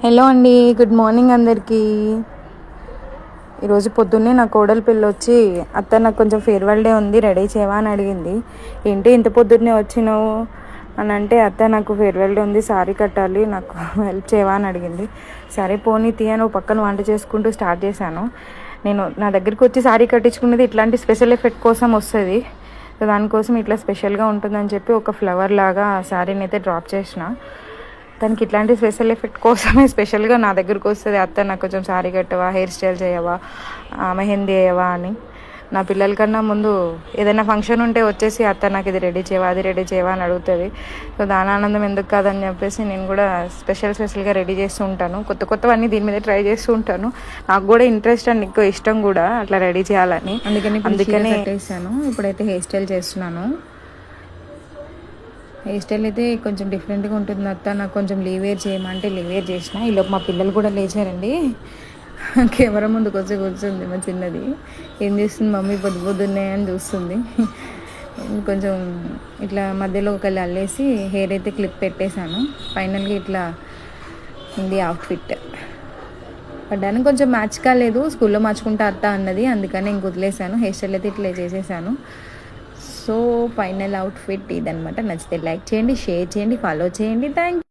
Hello అండి, good morning అందరికీ. ఈరోజు పొద్దున్నే నా కోడలి పిల్ల వచ్చి, అత్త నాకు కొంచెం ఫేర్వెల్ డే ఉంది, రెడీ చేయవా అని అడిగింది. ఏంటి ఇంత పొద్దున్నే వచ్చినావు అని అంటే, అత్త నాకు ఫేర్వెల్ డే ఉంది, సారీ కట్టాలి, నాకు హెల్ప్ చేయవా అని అడిగింది. సరే పోనీ తీయ, నువ్వు పక్కన వంట చేసుకుంటూ స్టార్ట్ చేశాను. నేను నా దగ్గరికి వచ్చి సారీ కట్టించుకునేది ఇట్లాంటి స్పెషల్ ఎఫెక్ట్ కోసం వస్తుంది, దానికోసం ఇట్లా స్పెషల్గా ఉంటుందని చెప్పి ఒక ఫ్లవర్ లాగా శారీని అయితే డ్రాప్ చేసిన. దానికి ఇట్లాంటి స్పెషల్ ఎఫెక్ట్ కోసమే స్పెషల్గా నా దగ్గరకు వస్తుంది, అత్త నాకు కొంచెం సారీ కట్టవా, హెయిర్ స్టైల్ చేయవా, మెహందీ వేయవా అని. నా పిల్లల కన్నా ముందు ఏదైనా ఫంక్షన్ ఉంటే వచ్చేసి, అత్త నాకు ఇది రెడీ చేయవా, అది రెడీ చేయవా అని అడుగుతుంది. సో దాని ఆనందం ఎందుకు కాదని చెప్పేసి నేను కూడా స్పెషల్గా రెడీ చేస్తూ ఉంటాను. కొత్తవన్నీ దీని మీద ట్రై చేస్తూ ఉంటాను. నాకు కూడా ఇంట్రెస్ట్ అండ్ ఎక్కువ ఇష్టం కూడా అట్లా రెడీ చేయాలని. అందుకని పెట్టేసాను. ఇప్పుడైతే హెయిర్ స్టైల్ చేస్తున్నాను. హెయిర్ స్టైల్ అయితే కొంచెం డిఫరెంట్గా ఉంటుంది అత్త, నాకు కొంచెం లీవేర్ చేయమంటే లీవేర్ చేసిన. ఈలోపు మా పిల్లలు కూడా లేచారండి. కెమెరా ముందుకు వచ్చి కూర్చుంది మా చిన్నది. ఏం చేస్తుంది మమ్మీ పొద్దున్నే అని చూస్తుంది. కొంచెం ఇట్లా మధ్యలో ఒకళ్ళు అల్లేసి హెయిర్ అయితే క్లిప్ పెట్టేశాను. ఫైనల్గా ఇట్లా ఉంది అవుట్ఫిట్. పడ్డానికి కొంచెం మ్యాచ్ కాలేదు, స్కూల్లో మార్చుకుంటా అత్త అన్నది, అందుకని ఇంక వదిలేసాను. హెయిర్ స్టైల్ అయితే ఇట్లా చేసేసాను. సో ఫైనల్ అవుట్ఫిట్ ఇదనమాట. నచ్చితే లైక్ చేయండి, షేర్ చేయండి, ఫాలో చేయండి. Thank you.